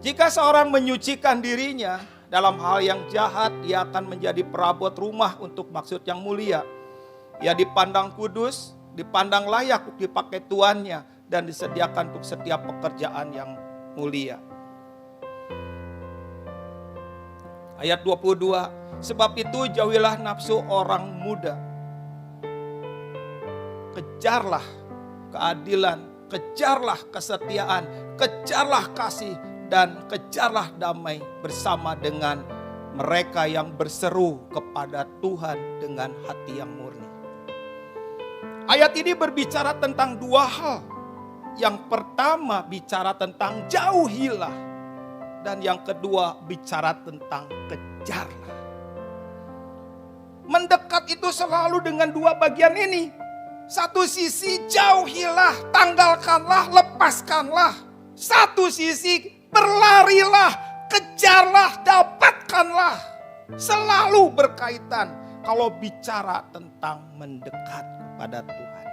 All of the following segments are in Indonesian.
Jika seorang menyucikan dirinya dalam hal yang jahat, ia akan menjadi perabot rumah untuk maksud yang mulia. Ia dipandang kudus, dipandang layak untuk dipakai tuannya, dan disediakan untuk setiap pekerjaan yang mulia. Ayat 22, sebab itu jauhilah nafsu orang muda. Kejarlah keadilan, kejarlah kesetiaan, kejarlah kasih, dan kejarlah damai bersama dengan mereka yang berseru kepada Tuhan dengan hati yang murni. Ayat ini berbicara tentang dua hal. Yang pertama bicara tentang jauhilah. Dan yang kedua bicara tentang kejarlah. Mendekat itu selalu dengan dua bagian ini. Satu sisi jauhilah, tanggalkanlah, lepaskanlah. Satu sisi berlarilah, kejarlah, dapatkanlah. Selalu berkaitan kalau bicara tentang mendekat kepada Tuhan.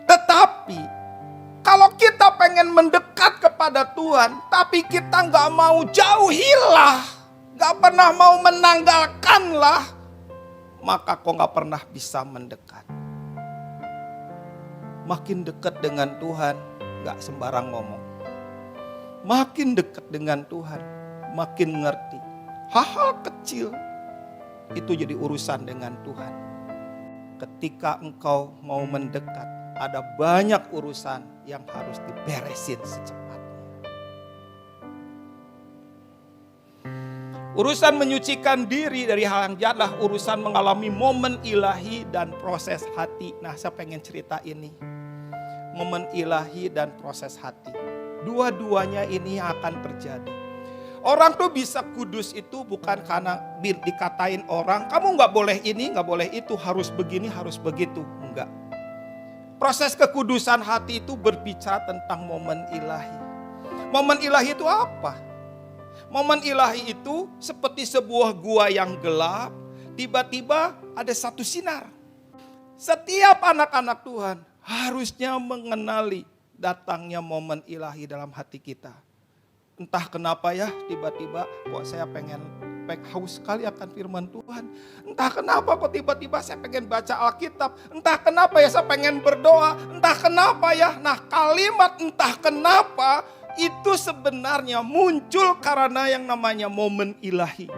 Tetapi kalau kita pengen mendekat kepada Tuhan, tapi kita gak mau jauhilah, gak pernah mau menanggalkanlah, maka kau gak pernah bisa mendekat. Makin dekat dengan Tuhan, gak sembarang ngomong. Makin dekat dengan Tuhan, makin ngerti. Hal-hal kecil itu jadi urusan dengan Tuhan. Ketika engkau mau mendekat, ada banyak urusan yang harus diberesin secepatnya. Urusan menyucikan diri dari hal yang jahat adalah urusan mengalami momen ilahi dan proses hati. Nah, saya pengen cerita ini. Momen ilahi dan proses hati. Dua-duanya ini akan terjadi. Orang tuh bisa kudus itu bukan karena dikatain orang, kamu gak boleh ini, gak boleh itu, harus begini, harus begitu. Enggak. Proses kekudusan hati itu berbicara tentang momen ilahi. Momen ilahi itu apa? Momen ilahi itu seperti sebuah gua yang gelap, tiba-tiba ada satu sinar. Setiap anak-anak Tuhan harusnya mengenali datangnya momen ilahi dalam hati kita. Entah kenapa ya, tiba-tiba kok saya pengen haus sekali akan firman Tuhan. Entah kenapa kok tiba-tiba saya pengen baca Alkitab. Entah kenapa ya saya pengen berdoa. Entah kenapa ya. Nah, kalimat entah kenapa itu sebenarnya muncul karena yang namanya momen ilahi.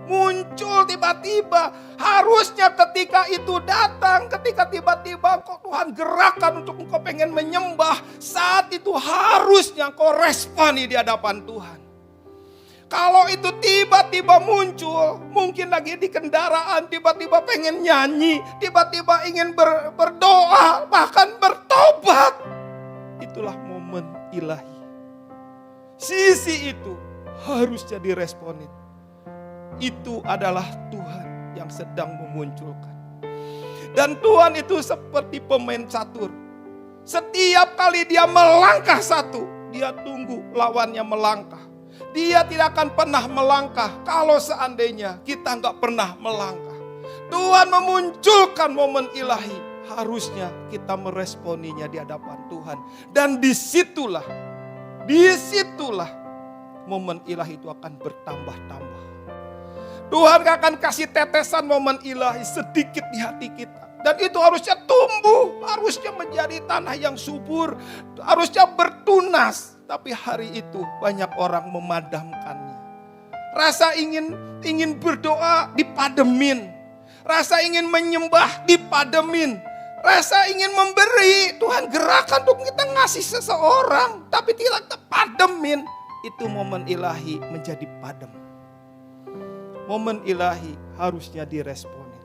Muncul tiba-tiba. Harusnya ketika itu datang, ketika tiba-tiba kok Tuhan gerakan untuk engkau pengen menyembah, saat itu harusnya kau responi di hadapan Tuhan. Kalau itu tiba-tiba muncul, mungkin lagi di kendaraan, tiba-tiba pengen nyanyi, tiba-tiba ingin berdoa, bahkan bertobat. Itulah momen ilahi. Sisi itu harusnya diresponin. Itu adalah Tuhan yang sedang memunculkan. Dan Tuhan itu seperti pemain catur. Setiap kali dia melangkah satu, dia tunggu lawannya melangkah. Dia tidak akan pernah melangkah kalau seandainya kita nggak pernah melangkah. Tuhan memunculkan momen ilahi, harusnya kita meresponinya di hadapan Tuhan. Dan disitulah momen ilahi itu akan bertambah-tambah. Tuhan akan kasih tetesan momen ilahi sedikit di hati kita. Dan itu harusnya tumbuh, harusnya menjadi tanah yang subur, harusnya bertunas. Tapi hari itu banyak orang memadamkannya. Rasa ingin berdoa dipademin. Rasa ingin menyembah dipademin. Rasa ingin memberi, Tuhan gerakan untuk kita ngasih seseorang. Tapi tidak terpademin. Itu momen ilahi menjadi padam. Momen ilahi harusnya diresponin.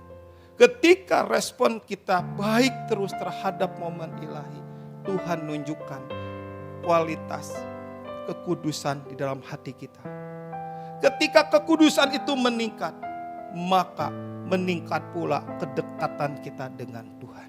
Ketika respon kita baik terus terhadap momen ilahi, Tuhan nunjukkan kualitas kekudusan di dalam hati kita. Ketika kekudusan itu meningkat, maka meningkat pula kedekatan kita dengan Tuhan.